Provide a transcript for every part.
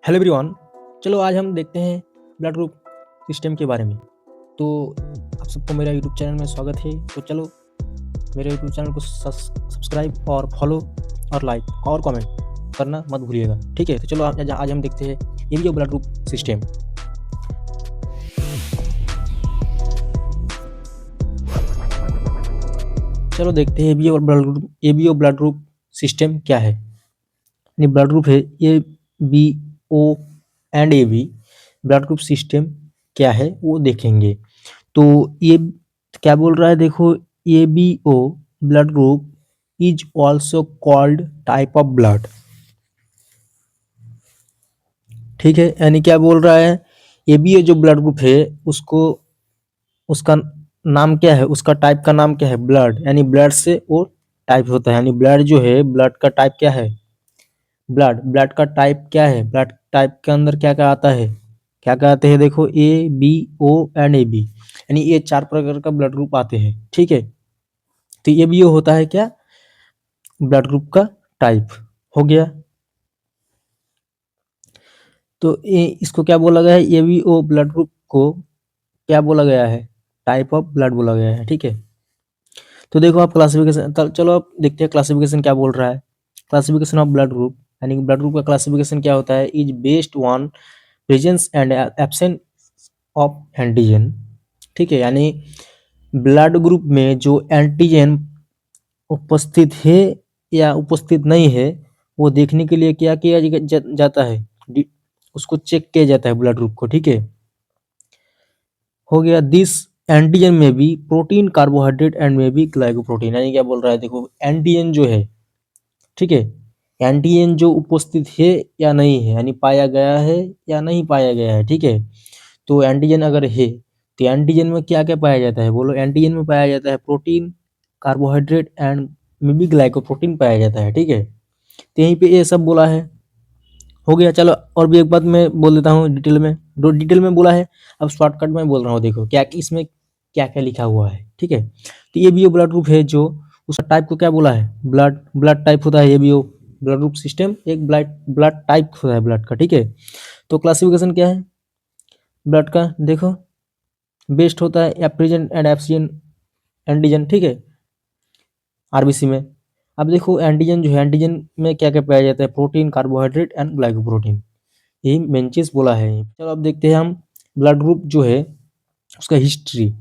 Hello everyone. चलो आज हम देखते हैं ब्लड ग्रुप सिस्टम के बारे में। तो आप सबको मेरा यूट्यूब चैनल में स्वागत है। तो चलो मेरे यूट्यूब चैनल को सब्सक्राइब और फॉलो और लाइक और कमेंट करना मत भूलिएगा, ठीक है। तो चलो आज हम देखते हैं ये भी ब्लड ग्रुप सिस्टम। चलो देखते हैं एबीओ ब्लड ग्रुप सिस्टम क्या है। ब्लड ग्रुप है A B O and A B. Blood group system क्या है वो देखेंगे। तो ये क्या बोल रहा है, देखो, A B O blood group is also called type of blood, ठीक है। यानी क्या बोल रहा है, ए बी ओ जो ब्लड ग्रुप है उसको उसका नाम क्या है, उसका टाइप का नाम क्या है, ब्लड। यानी ब्लड से वो टाइप होता है। यानी ब्लड जो है, ब्लड का टाइप क्या है, ब्लड का टाइप क्या है, ब्लड टाइप के अंदर क्या क्या आता है, क्या क्या आते हैं, देखो, A B O and A B. यानी ये 4 प्रकार का ब्लड ग्रुप आते हैं, ठीक है। तो ये भी होता है क्या, ब्लड ग्रुप का टाइप हो गया। तो ये इसको क्या बोला गया है, A B O blood group को क्या बोला गया है, टाइप ऑफ ब्लड बोला गया है, ठीक है। तो देखो आप क्लासिफिकेशन, चलो आप देखते हैं क्लासिफिकेशन क्या बोल रहा है। क्लासिफिकेशन ऑफ ब्लड ग्रुप, यानी ब्लड ग्रुप का क्लासिफिकेशन क्या होता है, is based on presence and absence of antigen, ठीक है। यानी ब्लड ग्रुप में जो एंटीजन उपस्थित है या उपस्थित नहीं है वो देखने के लिए क्या किया जाता है, उसको चेक किया जाता है ब्लड ग्रुप को, ठीक है। हो गया, दिस एंटीजन में भी प्रोटीन, कार्बोहाइड्रेट एंड में भी ग्लाइकोप्रोटीन। यानी क्या बोल रहा है, देखो, एंटीजन जो है, ठीक है, एंटीजन जो उपस्थित है या नहीं है, यानी पाया गया है या नहीं पाया गया है, ठीक है। तो एंटीजन अगर है तो एंटीजन में क्या क्या पाया जाता है, बोलो। एंटीजन में पाया जाता है प्रोटीन, कार्बोहाइड्रेट एंड में भी ग्लाइकोप्रोटीन पाया जाता है, ठीक है। तो यहीं पे ये सब बोला है, हो गया। चलो और भी एक बात मैं बोल देता हूँ डिटेल में, जो डिटेल में बोला है। अब शॉर्टकट में बोल रहा हूँ, देखो क्या इसमें क्या क्या लिखा हुआ है, ठीक है। तो ये भी ब्लड ग्रुप है जो उसका टाइप को क्या बोला है, ब्लड। ब्लड टाइप होता है ये भी ब्लड ग्रुप सिस्टम एक ब्लड ब्लड टाइप होता है ब्लड का, ठीक है। तो क्लासिफिकेशन क्या है ब्लड का, देखो, बेस्ट होता है एप्रीजन एंड एप्सियन एंटीजन, ठीक है, आरबीसी में। अब देखो एंटीजन जो है, एंटीजन में क्या क्या पाया जाता है, प्रोटीन, कार्बोहाइड्रेट एंड ग्लाइकोप्रोटीन, यही मेन चीज बोला है। चलो अब देखते हैं हम ब्लड ग्रुप जो है उसका हिस्ट्री।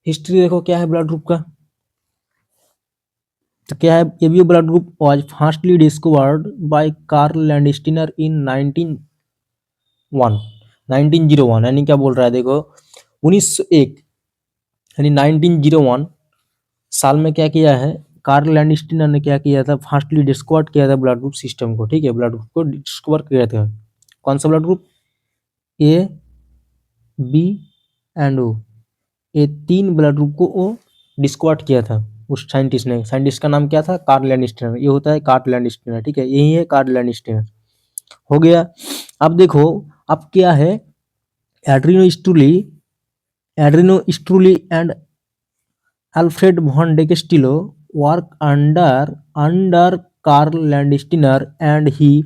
हिस्ट्री देखो क्या है ब्लड ग्रुप का, तो क्या है, ये भी blood group was firstly discovered by Karl Landsteiner in 1901। यानी क्या बोल रहा है, देखो, 1901 यानी 1901 साल में क्या किया है, कार्ल लैंडस्टीनर ने क्या किया था, फर्स्टली डिस्कवर किया था ब्लड ग्रुप सिस्टम को, ठीक है। ब्लड ग्रुप को डिस्कवर किया था। कौन सा blood group, A B and O, ये 3 ब्लड ग्रुप को वो डिस्कवर किया था उस साइंटिस्ट ने। साइंटिस्ट का नाम क्या था, कार्ल लैंडस्टीनर। ये होता है कार्ल लैंडस्टीनर, ठीक है, यही है कार्ल लैंडस्टीनर, हो गया। अब देखो, अब क्या है, Adriano Sturli and Alfred von de Castello work under Karl Landsteiner and he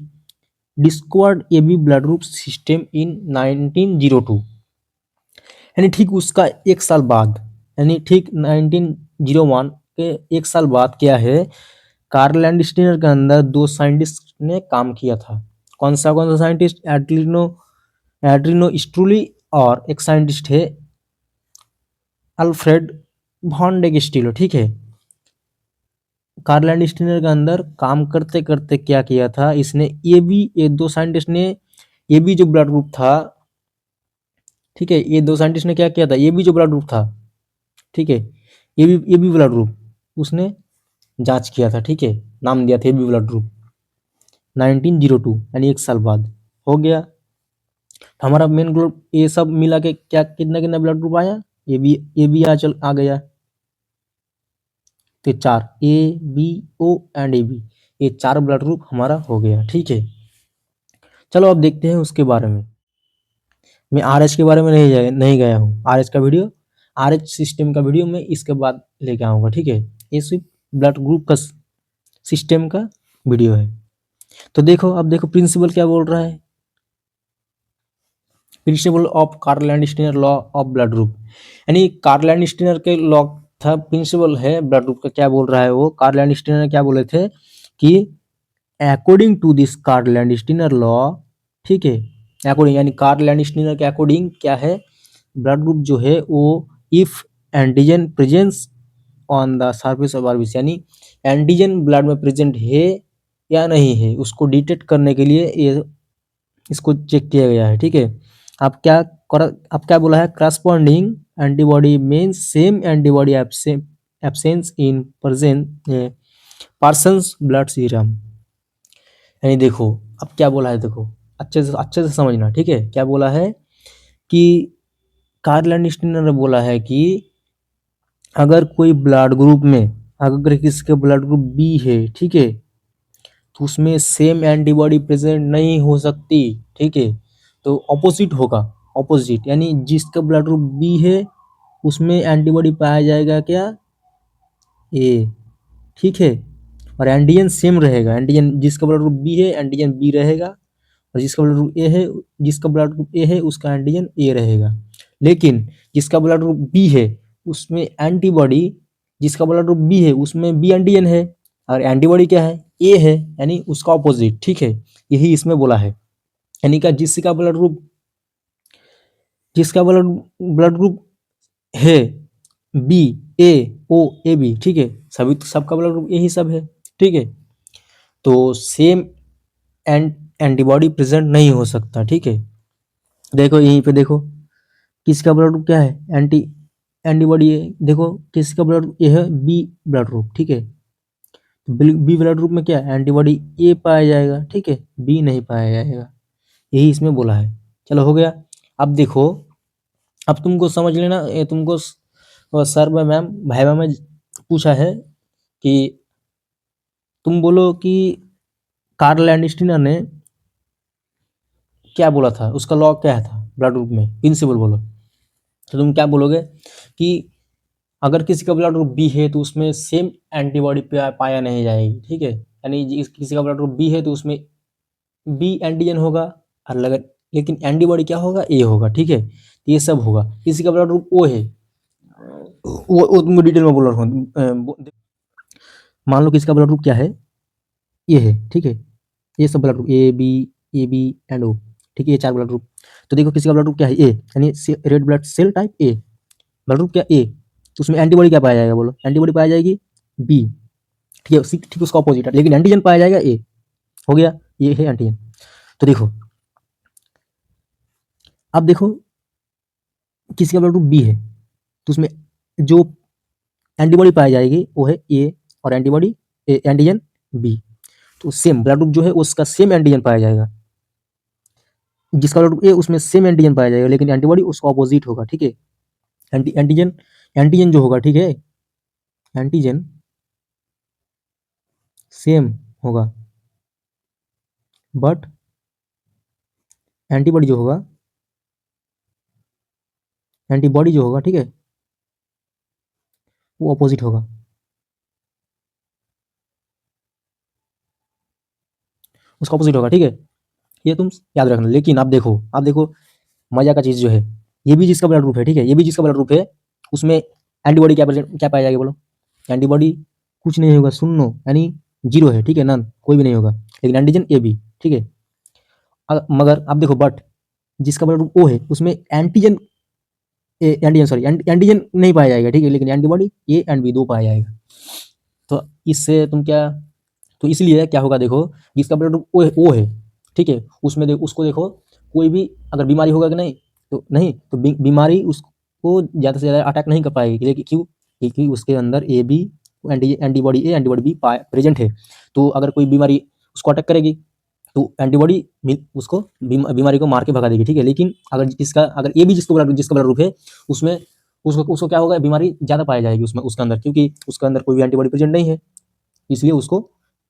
discovered AB blood group system in 1902। यानी ठीक उसका एक साल बाद, यानी ठीक 1901 के एक साल बाद क्या है, कार्ल लैंडस्टीनर के अंदर 2 साइंटिस्ट ने काम किया था। कौन सा साइंटिस्ट, एड्रिनो स्ट्रूली और एक साइंटिस्ट है अल्फ्रेड वॉन डे कैस्टिलो, ठीक है। कार्ल लैंडस्टीनर के अंदर काम करते करते क्या किया था इसने, ये 2 साइंटिस्ट ने, ये भी जो ब्लड ग्रुप था, ठीक है, ये 2 साइंटिस्ट ने क्या किया था, ये भी जो ब्लड ग्रुप था, ठीक है, ये भी ब्लड ग्रुप उसने जांच किया था, ठीक है, नाम दिया था ये भी ब्लड ग्रुप 1902 यानी एक साल बाद, हो गया। तो हमारा मेन ग्रुप ये सब मिला के क्या कितना कितना ब्लड ग्रुप आया, ये भी आ गया। तो 4 A B O and A B, ये 4 ब्लड ग्रुप हमारा हो गया, ठीक है। चलो अब देखते हैं उसके बारे में। मैं आरएच के बारे में नहीं गया हूँ। आरएच का वीडियो, आरएच सिस्टम का वीडियो मैं इसके बाद लेके आऊँगा, ठीक है। ये सिर्फ ब्लड ग्रुप का सिस्टम का वीडियो है। तो देखो, अब देखो प्रिंसिपल क्या बोल रहा है, principle of Karl and Steiner law of blood group, यानी कार्ल एंड स्टीनर के लॉ था, प्रिंसिपल है ब्लड ग्रुप का। क्या बोल रहा है वो, कार्ल एंड स्टीनर ने क्या बोले थे कि according to this Karl and Steiner law, ठीक है, अकॉर्डिंग यानी कार्ल एंड स्टीनर के अकॉर्डिंग क्या है, ब्लड ग्रुप जो है वो if antigen presence on the surface of RBC, यानी एंटीजन ब्लड में प्रेजेंट है या नहीं है, उसको डिटेक्ट करने के लिए ये इसको चेक किया गया है, ठीक है। अब क्या कर, अब क्या बोला है, corresponding antibody means same antibody absence in present persons blood serum, यानी देखो, अब क्या बोला है, देखो अच्छे से समझना, ठीक है। क्या बोला है कि कार्ल एंड स्टीनर ने बोला है कि अगर कोई ब्लड ग्रुप में, अगर किसी का ब्लड ग्रुप बी है, ठीक है, तो उसमें सेम एंटीबॉडी प्रेजेंट नहीं हो सकती, ठीक है, तो ऑपोजिट होगा, ऑपोजिट, यानी जिसका ब्लड ग्रुप बी है उसमें एंटीबॉडी पाया जाएगा क्या, ए, ठीक है, और एंटीजन सेम रहेगा, एंटीजन जिसका ब्लड ग्रुप बी है एंटीजन बी रहेगा, और जिसका ब्लड ग्रुप ए है, जिसका ब्लड ग्रुप ए है उसका एंटीजन ए रहेगा। लेकिन जिसका ब्लड ग्रुप बी है उसमें एंटीबॉडी, जिसका ब्लड ग्रुप बी है उसमें बी एंटीजन है, और एंटीबॉडी क्या है, ए है, यानी उसका ऑपोजिट, ठीक है। यही इसमें बोला है, यानी कि जिसका ब्लड ब्लड ग्रुप है B, A, O, A B, ठीक है, सभी सबका ब्लड ग्रुप यही सब है, ठीक है, तो सेम एंटीबॉडी प्रेजेंट नहीं हो सकता, ठीक है। देखो यहीं पे देखो, किसका ब्लड ग्रुप क्या है, एंटीबॉडी है, देखो किसका ब्लड ये है बी ब्लड ग्रुप, ठीक है, तो बी ब्लड ग्रुप में क्या है, एंटीबॉडी ए पाया जाएगा, ठीक है, बी नहीं पाया जाएगा, यही इसमें बोला है। चलो हो गया। अब देखो, अब तुमको समझ लेना, ये तुमको सर व मैम भाई में पूछा है कि तुम बोलो कि कार्ल लैंडस्टीनर ने क्या बोला था, उसका लॉ क्या था ब्लड ग्रुप में, प्रिंसिपल बोलो, तो तुम क्या बोलोगे कि अगर किसी का ब्लड ग्रुप बी है तो उसमें सेम एंटीबॉडी पाया नहीं जाएगी, ठीक है, यानी किसी का ब्लड ग्रुप बी है तो उसमें बी एंटीजन होगा, और लेकिन एंटीबॉडी क्या होगा, ए होगा, ठीक है, ये सब होगा। किसी का ब्लड ग्रुप ओ है, वो तुमको डिटेल में बोल रहा हूँ, मान लो किसी का ब्लड ग्रुप क्या है, ये है, ठीक है, ये सब blood group A B and O, ठीक है, ये चार ब्लड ग्रुप। तो देखो किसी का ब्लड ग्रुप क्या है, ए, यानी red blood cell type A, blood group क्या ए, तो उसमें एंटीबॉडी क्या पाया जाएगा, बोलो, एंटीबॉडी पाया जाएगी बी, ठीक है, ठीक उसका ऑपोजिट है, लेकिन एंटीजन पाया जाएगा ए, हो गया, ये है एंटीजन। तो देखो, अब देखो किसी का ब्लड ग्रुप बी है तो उसमें जो एंटीबॉडी पाई जाएगी वो है ए, और एंटीबॉडी एंटीजन बी, तो सेम ब्लड ग्रुप जो है उसका सेम एंटीजन पाया जाएगा, जिसका ब्लड ग्रुप ए उसमें सेम एंटीजन पाया जाएगा, लेकिन एंटीबॉडी उसका ऑपोजिट होगा, ठीक है, एंटीजन एंटीजन जो होगा, ठीक है, एंटीजन सेम होगा, बट एंटीबॉडी जो होगा, एंटीबॉडी जो होगा, ठीक है, वो अपोजिट होगा, उसका अपोजिट होगा, ठीक है, ये तुम याद रखना। लेकिन आप देखो मजा का चीज जो है, ये भी जिसका ब्लड ग्रुप है, ठीक है, ये भी जिसका ब्लड ग्रुप है उसमें एंटीबॉडी क्या पाया जाएगा, बोलो, एंटीबॉडी कुछ नहीं होगा, सुनो, यानी जीरो है, ठीक है, नन, कोई भी नहीं होगा, लेकिन एंटीजन ए बी, ठीक है, मगर आप देखो, बट जिसका ब्लड ग्रुप ओ है उसमें एंटीजन एंटीजन सॉरी एंटीजन नहीं पाया जाएगा, ठीक है, लेकिन एंटीबॉडी ए एंड बी दो पाया जाएगा। तो इससे तुम क्या, तो इसलिए क्या होगा, देखो जिसका ब्लड ग्रुप ओ है, ठीक है, उसमें उसको देखो, कोई भी अगर बीमारी होगा कि नहीं, तो नहीं, तो बीमारी उसको ज़्यादा से ज़्यादा अटैक नहीं कर पाएगी, लेकिन क्यों, क्योंकि उसके अंदर A B antibody A antibody B present है, तो अगर कोई बीमारी उसको अटैक करेगी तो एंटीबॉडी उसको बीमारी को मार के भगा देगी, ठीक है, लेकिन अगर ए भी जिसका ब्लड ग्रुप है उसमें उसको उसको क्या होगा, बीमारी ज़्यादा पाई जाएगी उसमें, उसके अंदर, क्योंकि उसके अंदर कोई भी एंटीबॉडी प्रेजेंट नहीं है, इसलिए उसको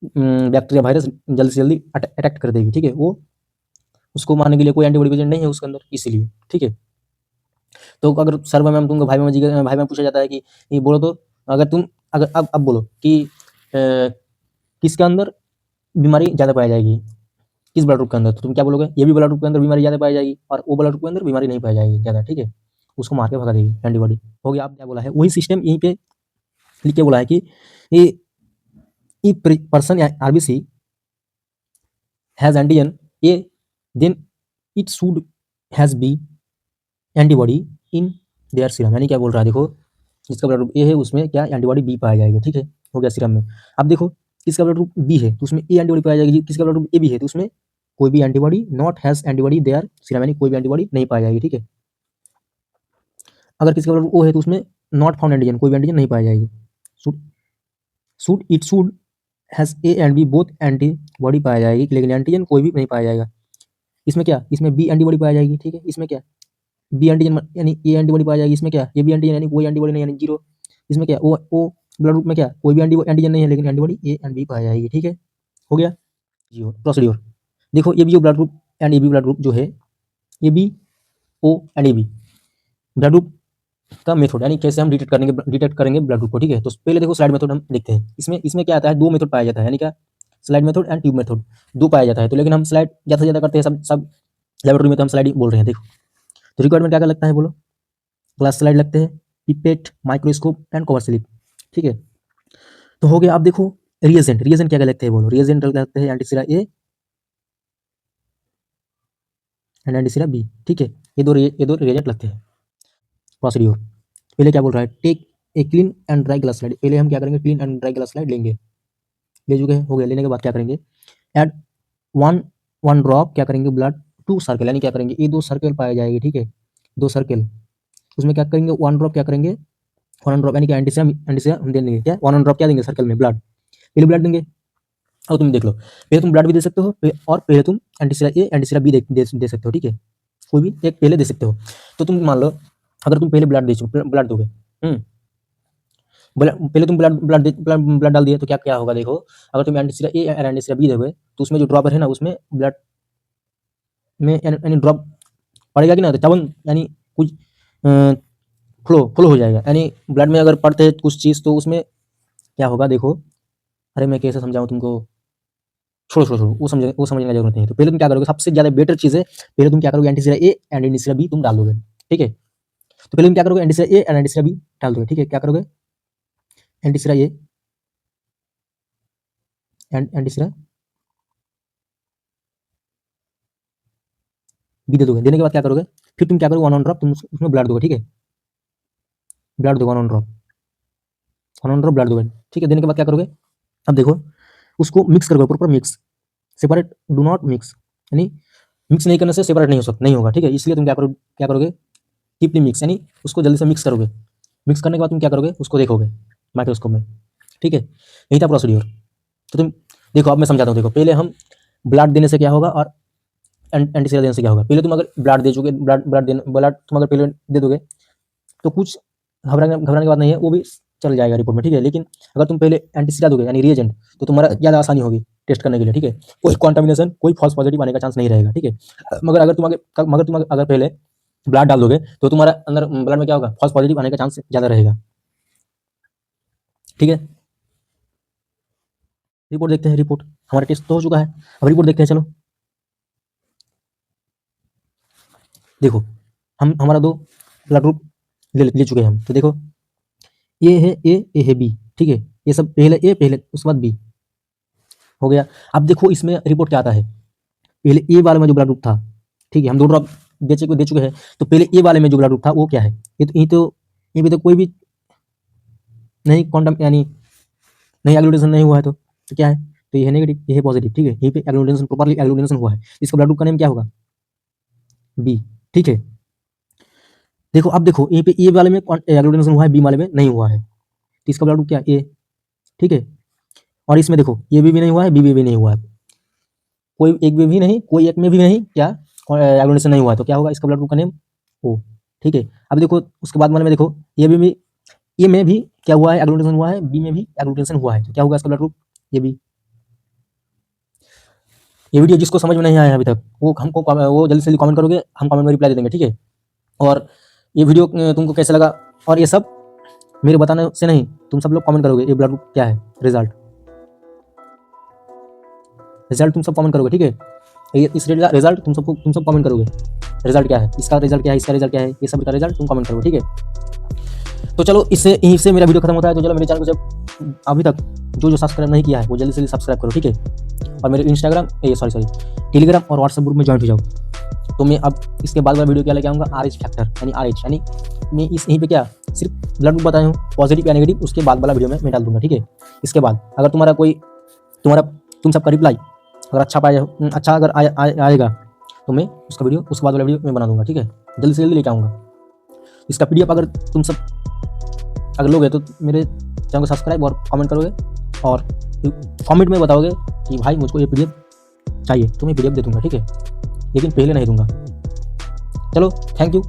बैक्टीरिया वायरस जल्दी से जल्दी अटैक कर देगी, ठीक है, वो उसको मारने के लिए कोई एंटीबॉडी प्रेजेंट नहीं है उसके अंदर, इसलिए, ठीक है। तो अगर सर मैम तुमको भाई में पूछा जाता है कि ये बोलो, तो अगर तुम अगर अब बोलो कि किसके अंदर बीमारी ज़्यादा पाई जाएगी किस ब्लड ग्रुप के अंदर, तो तुम क्या बोलोगे, ये भी ब्लड ग्रुप के अंदर बीमारी ज़्यादा पाई जाएगी और वो ब्लड ग्रुप के अंदर बीमारी नहीं पाई जाएगी ज़्यादा, ठीक है, उसको मार के भगा देगी एंटीबॉडी। हो गया। आप क्या बोला है वही सिस्टम यहीं पे लिख के बोला है कि ये person RBC has antigen A, then it should has B antibody in their serum, यानी क्या बोल रहा है देखो, जिसका ब्लड ग्रुप ए है उसमें क्या एंटीबॉडी बी पाया जाएगी, ठीक है, हो गया सीरम में। अब देखो किसका ब्लड ग्रुप बी है तो उसमें ए एंटीबॉडी पाया जाएगी, किसका ब्लड ग्रुप ए बी है तो उसमें कोई भी antibody not has antibody their serum, यानी कोई भी एंटीबॉडी नहीं पाई जाएगी, ठीक है। अगर किसका ब्लड ग्रुप ओ है तो उसमें नॉट फाउंड एंटीजन, कोई भी एंटीजन नहीं पाई जाएगी। Should has A and B both antibody पाया जाएगी, लेकिन एंटीजन कोई भी नहीं पाया जाएगा। इसमें क्या, इसमें बी एंटीबॉडी पाया जाएगी, ठीक है, इसमें क्या बी एंटीजन यानी ए एंटीबॉडी पाया जाएगी, इसमें क्या ये बी एंटीजन यानी कोई एंटीबॉडी नहीं यानी जीरो। इसमें क्या ओ ब्लड ग्रुप में क्या कोई भी एंटीजन नहीं है लेकिन एंटीबॉडी ए एंड बी पाया जाएगी, ठीक है, हो गया जी। प्रोसीड्योर देखो, ये भी जो blood group and A B blood group जो है, A B O and A B blood group का मेथड, यानी कैसे हम डिटेक्ट करेंगे ब्लड ग्रुप को, ठीक है। तो पहले देखो स्लाइड मेथड हम देखते हैं, इसमें क्या आता है, दो मेथड पाया जाता है, यानी क्या slide method and tube method, दो पाया जाता है। तो लेकिन हम स्लाइड ज़्यादा से ज़्यादा करते हैं, सब लेबोरेटरी में तो हम स्लाइड ही बोल रहे हैं। देखो तो रिक्वायरमेंट क्या क्या लगता है बोलो, ग्लास स्लाइड लगते हैं, pipette, microscope and cover slip, ठीक है। तो हो गया। अब देखो रिएजेंट क्या क्या लगते हैं बोलो, रिएजेंट लगते हैं antisera A and antisera B, ठीक है, ये दो रिएजेंट लगते हैं। प्रोसीड्योर पहले क्या बोल रहा है, take a clean and dry glass slide, पहले हम क्या करेंगे clean and dry glass slide लेंगे, ले चुके हैं, हो गया। लेने के बाद क्या करेंगे, एड वन वन ड्रॉप क्या करेंगे ब्लड टू सर्कल, यानी क्या करेंगे ये दो सर्कल पाए जाएगी, ठीक है, दो सर्कल, उसमें क्या करेंगे वन ड्रॉप क्या करेंगे, वन ड्रॉप यानी कि एंटीसीरा हम दे देंगे, क्या वन ड्रॉप क्या देंगे सर्कल में ब्लड, पहले ब्लड देंगे। और तुम देख लो, पहले तुम ब्लड भी दे सकते हो और पहले तुम एंटीसीरा ए एंटीसीरा बी दे सकते हो, ठीक है, कोई भी एक पहले दे सकते हो। तो तुम मान लो अगर तुम पहले ब्लड दोगे, पहले तुम ब्लड डाल दिए तो क्या क्या होगा देखो, अगर तुम एंटीसीरा ए और एंटीसीरा बी दोगे तो उसमें जो ड्रॉपर है ना उसमें ब्लड में यानी ड्रॉप पड़ेगा कि ना, तो तब यानी कुछ फ्लो हो जाएगा, यानी ब्लड में अगर पड़ते हैं कुछ चीज़ तो उसमें क्या होगा देखो, अरे मैं कैसे समझाऊं तुमको, छोड़ो वो समझने की जरूरत नहीं है। तो पहले तुम क्या करोगे, सबसे ज़्यादा बेटर चीज़ है, पहले तुम क्या करोगे antisera A and antisera B तुम डाल दोगे, ठीक है। तो पहले तुम क्या करोगे antisera A and antisera B डाल दोगे, ठीक है, क्या करोगे antisera A and antisera B दे दोगे, देने के बाद क्या करोगे, फिर तुम क्या करोगे वन ड्रॉप तुम उसमें ब्लड दोगे, ठीक है, ब्लड दोगे वन ड्रॉप ब्लड दोगे, ठीक है। देने के बाद क्या करोगे, अब देखो उसको मिक्स करोगे, proper mix, separate do not mix, यानी मिक्स नहीं करने से सेपरेट नहीं होगा, ठीक है, इसलिए तुम क्या करोगे डीपली मिक्स, यानी उसको जल्दी से मिक्स करोगे, मिक्स करने के बाद तुम क्या करोगे उसको देखोगे माइक्रोस्कोप में, ठीक है, यही था प्रोसीड्योर। तो तुम देखो अब मैं समझाता हूँ, देखो पहले हम ब्लड देने से क्या होगा और एंटीसीरा देने से क्या होगा। पहले तुम अगर ब्लड दे चुके ब्लड तुम अगर पहले दे दोगे तो कुछ घबराने की बात नहीं है, वो भी चल जाएगा रिपोर्ट में, ठीक है। लेकिन अगर तुम पहले एंटीसीरा दोगे यानी रिएजेंट तो तुम्हारा ज़्यादा आसानी होगी टेस्ट करने के लिए, ठीक है, कोई कॉन्टामिनेशन कोई फॉल्स पॉजिटिव आने का चांस नहीं रहेगा, ठीक है। मगर तुम अगर पहले ब्लड डाल दोगे तो तुम्हारा अंदर ब्लड में क्या होगा फॉल्स पॉजिटिव आने का चांस ज़्यादा रहेगा, ठीक है। रिपोर्ट देखते हैं, रिपोर्ट हमारा टेस्ट तो हो चुका है, अब रिपोर्ट देखते हैं, चलो देखो हम हमारा दो ब्लड ग्रुप ले चुके हैं हम, तो देखो ये है बी, ठीक है, ये सब पहले ए पहले उसके बाद बी, हो गया। अब देखो इसमें रिपोर्ट क्या आता है, पहले ए वाले में जो ब्लड ग्रुप था, ठीक है, हम दो ड्रॉप दे चुके हैं, तो पहले ए वाले में जो ब्लड ग्रुप था वो क्या है, ये भी तो कोई भी नहीं क्वांटम यानी नहीं एग्लूटिनेशन नहीं हुआ है, तो क्या है, तो ये है नेगेटिव, ये है पॉजिटिव, ठीक है, यहीं पे एग्लूटिनेशन प्रॉपर्ली एग्लूटिनेशन हुआ है, इसका ब्लड ग्रुप का नेम क्या होगा बी, ठीक है। देखो अब देखो यहीं पे ए वाले में एग्लूटिनेशन हुआ है, बी वाले में नहीं हुआ है, तो इसका ब्लड ग्रुप क्या ए, ठीक है। और इसमें देखो ये भी नहीं हुआ है, बी भी नहीं हुआ है, कोई एक में भी नहीं, कोई एक में भी नहीं, क्या एग्लूटिनेशन नहीं हुआ है, तो क्या होगा इसका ब्लड ग्रुप का नेम ओ, ठीक है। अब देखो उसके बाद वाले में देखो ये में भी क्या हुआ है एग्लूटिनेशन हुआ है, बी में भी एग्लूटिनेशन हुआ है, तो क्या होगा इसका ब्लड ग्रुप ये भी। ये वीडियो जिसको समझ में नहीं आया अभी तक वो जल्दी से जल्दी कमेंट करोगे, हम कमेंट में रिप्लाई दे देंगे, ठीक है। और ये वीडियो तुमको कैसे लगा, और ये सब मेरे बताने से नहीं, तुम सब लोग कमेंट करोगे ये ब्लड ग्रुप क्या है रिजल्ट। रिजल्ट तुम सब कमेंट करोगे, ठीक है। इस रिजल्ट तुम सब कमेंट करोगे, रिजल्ट क्या है, इसका रिजल्ट क्या है, इसका रिजल्ट क्या है, ये सब का रिजल्ट तुम कमेंट करोगे, ठीक है। तो चलो इससे यहीं से मेरा वीडियो खत्म होता है। तो चलो मेरे चैनल को जब अभी तक जो सब्सक्राइब नहीं किया है वो जल्दी से जल्दी सब्सक्राइब करो, ठीक है। और मेरे इंस्टाग्राम टेलीग्राम और व्हाट्सएप ग्रुप में ज्वाइन हो जाओ। तो मैं अब इसके बाद वाला वीडियो क्या लेके आऊँगा, RH फैक्टर यानी RH, यानी मैं यहीं पे क्या सिर्फ ब्लड ग्रुप बताया हूँ, पॉजिटिव या नेगेटिव, उसके बाद वाला वीडियो में मैं डाल दूंगा, ठीक है। इसके बाद अगर तुम सबका रिप्लाई अगर अच्छा अगर आएगा तो मैं उसका वीडियो उसके बाद वाला वीडियो मैं बना दूंगा, ठीक है। जल्दी से जल्दी लेके आऊँगा। इसका PDF अगर तुम सब अगर लोगे तो मेरे चैनल को सब्सक्राइब और कमेंट करोगे और कमेंट में बताओगे कि भाई मुझको ये PDF चाहिए, तो मैं PDF दे दूंगा, ठीक है, लेकिन पहले नहीं दूंगा। चलो थैंक यू।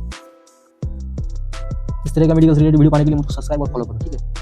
इस तरह का मेडिकल से रिलेटेड वीडियो पाने के लिए मुझको सब्सक्राइब और फॉलो करो, ठीक है।